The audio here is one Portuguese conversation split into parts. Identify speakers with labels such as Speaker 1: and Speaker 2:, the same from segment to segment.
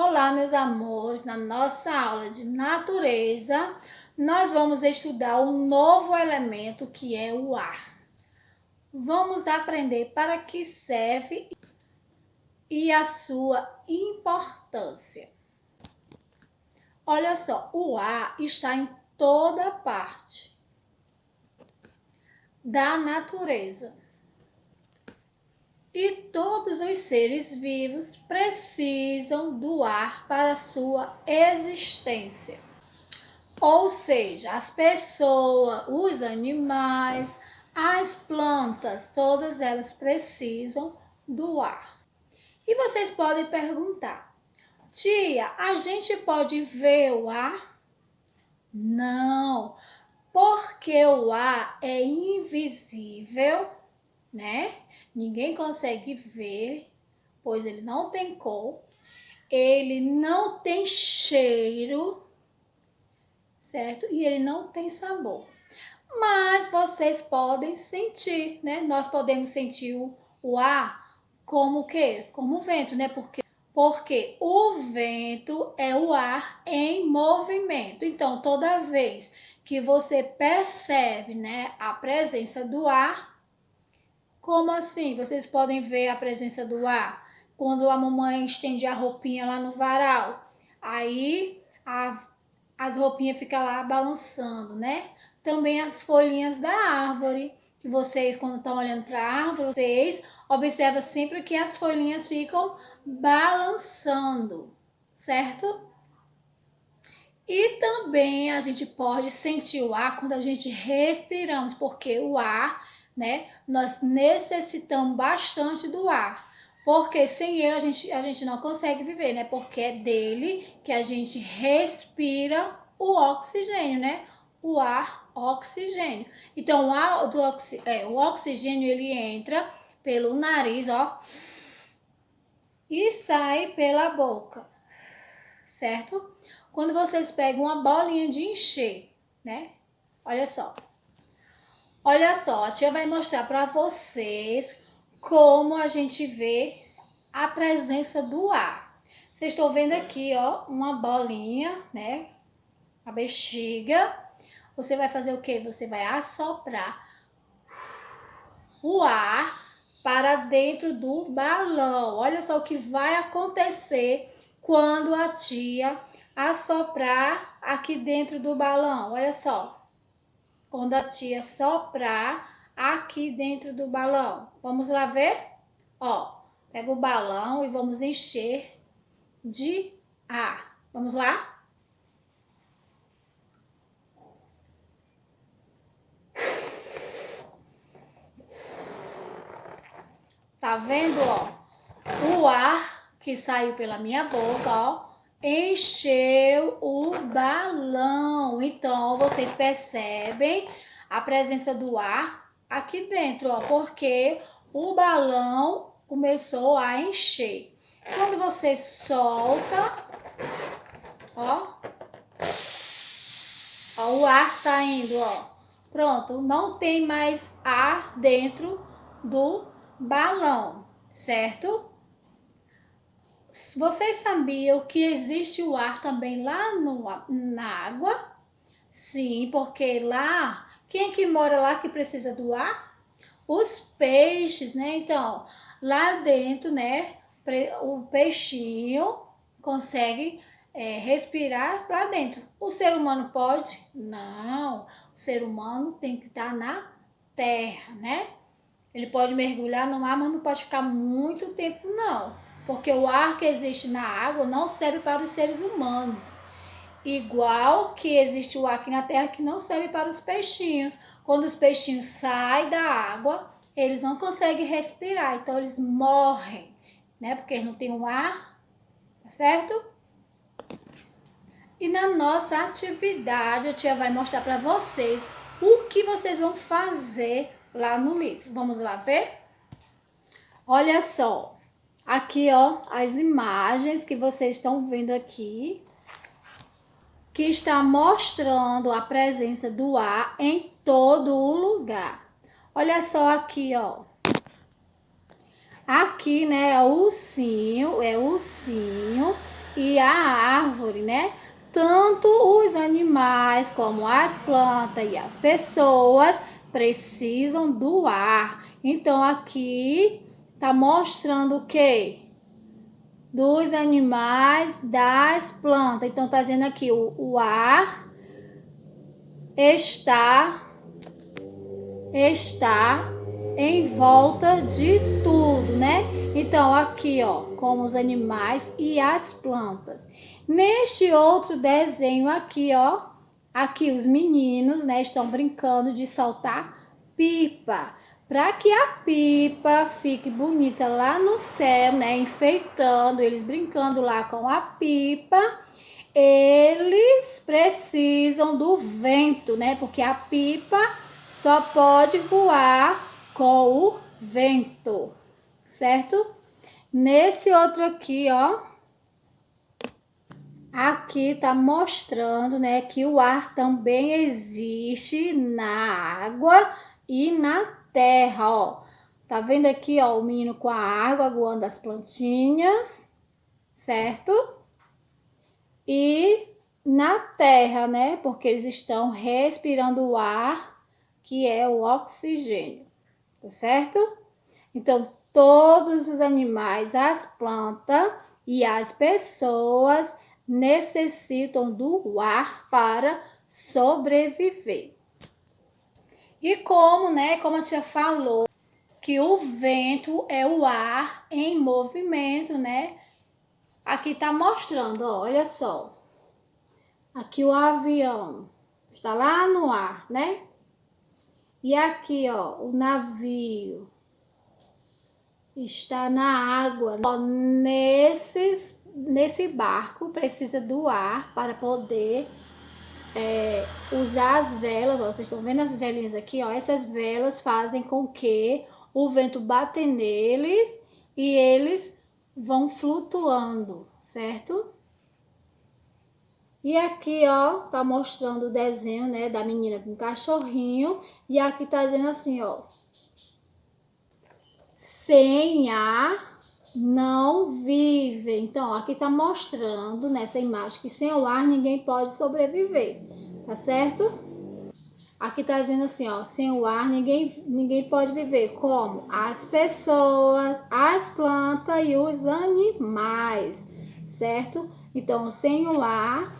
Speaker 1: Olá, meus amores, na nossa aula de natureza, nós vamos estudar um novo elemento que é o ar. Vamos aprender para que serve e a sua importância. Olha só, o ar está em toda parte da natureza. E todos os seres vivos precisam do ar para sua existência. Ou seja, as pessoas, os animais, as plantas, todas elas precisam do ar. E vocês podem perguntar: tia, a gente pode ver o ar? Não, porque o ar é invisível, né? Ninguém consegue ver, pois ele não tem cor, ele não tem cheiro, certo? E ele não tem sabor. Mas vocês podem sentir, né? Nós podemos sentir o ar como o quê? Como o vento, né? Porque o vento é o ar em movimento. Então, toda vez que você percebe, né, a presença do ar, como assim? Vocês podem ver a presença do ar quando a mamãe estende a roupinha lá no varal. Aí as roupinhas ficam lá balançando, né? Também as folhinhas da árvore, que vocês, quando estão olhando para a árvore, vocês observam sempre que as folhinhas ficam balançando, certo? E também a gente pode sentir o ar quando a gente respiramos, porque o ar, né, nós necessitamos bastante do ar. Porque sem ele a gente não consegue viver, né? Porque é dele que a gente respira o oxigênio, né? O ar, oxigênio. Então, o oxigênio ele entra pelo nariz, ó, e sai pela boca, certo? Quando vocês pegam uma bolinha de encher, né? Olha só. Olha só, a tia vai mostrar para vocês como a gente vê a presença do ar. Vocês estão vendo aqui, ó, uma bolinha, né? A bexiga. Você vai fazer o quê? Você vai assoprar o ar para dentro do balão. Olha só o que vai acontecer quando a tia assoprar aqui dentro do balão. Olha só. Quando a tia soprar aqui dentro do balão. Vamos lá ver? Ó, pega o balão e vamos encher de ar. Vamos lá? Tá vendo, ó? O ar que saiu pela minha boca, ó, encheu o balão. Então, vocês percebem a presença do ar aqui dentro, ó, porque o balão começou a encher. Quando você solta, ó o ar saindo, ó. Pronto, não tem mais ar dentro do balão, certo? Vocês sabiam que existe o ar também lá na água? Sim, porque lá, quem é que mora lá que precisa do ar? Os peixes, né? Então, lá dentro, né, o peixinho consegue respirar para dentro. O ser humano pode? Não. O ser humano tem que estar na terra, né? Ele pode mergulhar no mar, mas não pode ficar muito tempo, não. Porque o ar que existe na água não serve para os seres humanos. Igual que existe o ar aqui na terra que não serve para os peixinhos. Quando os peixinhos saem da água, eles não conseguem respirar, então eles morrem, né? Porque eles não têm o ar, tá certo? E na nossa atividade, a tia vai mostrar para vocês o que vocês vão fazer lá no livro. Vamos lá ver? Olha só, aqui ó, as imagens que vocês estão vendo aqui, que está mostrando a presença do ar em todo o lugar. Olha só aqui, ó. Aqui, né, é o ursinho, e a árvore, né? Tanto os animais como as plantas e as pessoas precisam do ar. Então aqui tá mostrando o quê? Dos animais, das plantas. Então tá dizendo aqui o ar está em volta de tudo, né? Então aqui, ó, como os animais e as plantas. Neste outro desenho aqui, ó, aqui os meninos, né, estão brincando de soltar pipa. Para que a pipa fique bonita lá no céu, né, enfeitando, eles brincando lá com a pipa, eles precisam do vento, né? Porque a pipa só pode voar com o vento, certo? Nesse outro aqui, ó, aqui tá mostrando, né, que o ar também existe na água e na terra, ó. Tá vendo aqui, ó, o menino com a água aguando as plantinhas, certo? E na terra, né, porque eles estão respirando o ar, que é o oxigênio, tá certo? Então, todos os animais, as plantas e as pessoas necessitam do ar para sobreviver. E como, né, como a tia falou, que o vento é o ar em movimento, né? Aqui tá mostrando, ó, olha só. Aqui o avião está lá no ar, né? E aqui, ó, o navio está na água. Ó, nesse barco precisa do ar para poder usar as velas. Ó, vocês estão vendo as velinhas aqui, ó? Essas velas fazem com que o vento bata neles e eles vão flutuando, certo? E aqui, ó, tá mostrando o desenho, né, da menina com o cachorrinho. E aqui tá dizendo assim, ó. Sem ar não vive. Então, aqui tá mostrando nessa imagem que sem o ar ninguém pode sobreviver, tá certo? Aqui tá dizendo assim, ó, sem o ar ninguém pode viver. Como? As pessoas, as plantas e os animais, certo? Então, sem o ar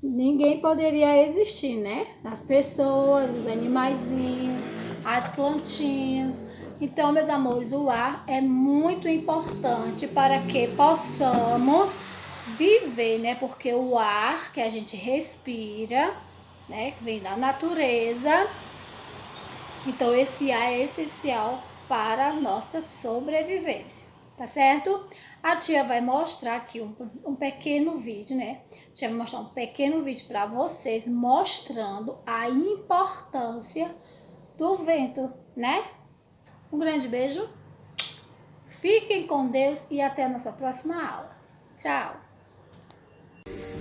Speaker 1: ninguém poderia existir, né? As pessoas, os animaizinhos, as plantinhas. Então, meus amores, o ar é muito importante para que possamos viver, né? Porque o ar que a gente respira, né, que vem da natureza, então esse ar é essencial para a nossa sobrevivência, tá certo? A tia vai mostrar aqui um pequeno vídeo, né? A tia vai mostrar um pequeno vídeo para vocês mostrando a importância do vento, né? Um grande beijo, fiquem com Deus e até a nossa próxima aula. Tchau!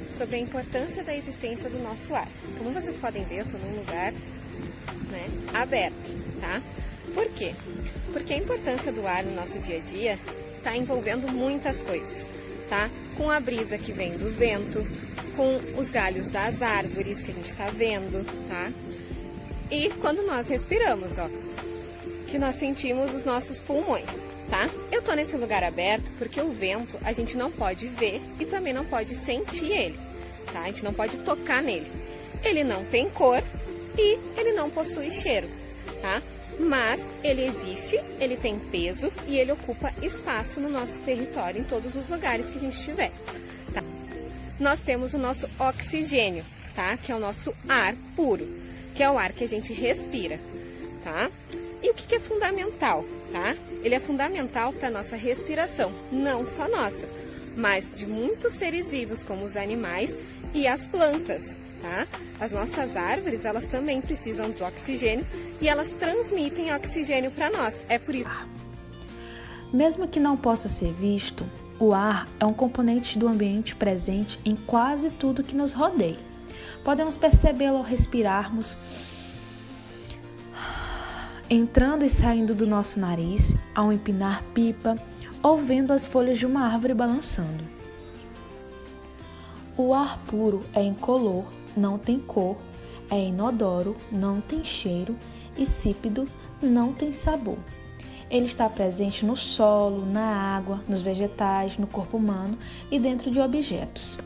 Speaker 2: Sobre a importância da existência do nosso ar. Como vocês podem ver, eu estou num lugar, né, aberto, tá? Por quê? Porque a importância do ar no nosso dia a dia está envolvendo muitas coisas, tá? Com a brisa que vem do vento, com os galhos das árvores que a gente está vendo, tá? E quando nós respiramos, ó, que nós sentimos os nossos pulmões, tá? Eu tô nesse lugar aberto porque o vento a gente não pode ver e também não pode sentir ele, tá? A gente não pode tocar nele. Ele não tem cor e ele não possui cheiro, tá? Mas ele existe, ele tem peso e ele ocupa espaço no nosso território, em todos os lugares que a gente estiver, tá? Nós temos o nosso oxigênio, tá? Que é o nosso ar puro, que é o ar que a gente respira, tá? E o que é fundamental, tá? Ele é fundamental para a nossa respiração, não só nossa, mas de muitos seres vivos, como os animais e as plantas, tá? As nossas árvores, elas também precisam do oxigênio e elas transmitem oxigênio para nós. É por isso.
Speaker 3: Mesmo que não possa ser visto, o ar é um componente do ambiente presente em quase tudo que nos rodeia. Podemos percebê-lo ao respirarmos, entrando e saindo do nosso nariz, ao empinar pipa ou vendo as folhas de uma árvore balançando. O ar puro é incolor, não tem cor, é inodoro, não tem cheiro, insípido, não tem sabor. Ele está presente no solo, na água, nos vegetais, no corpo humano e dentro de objetos.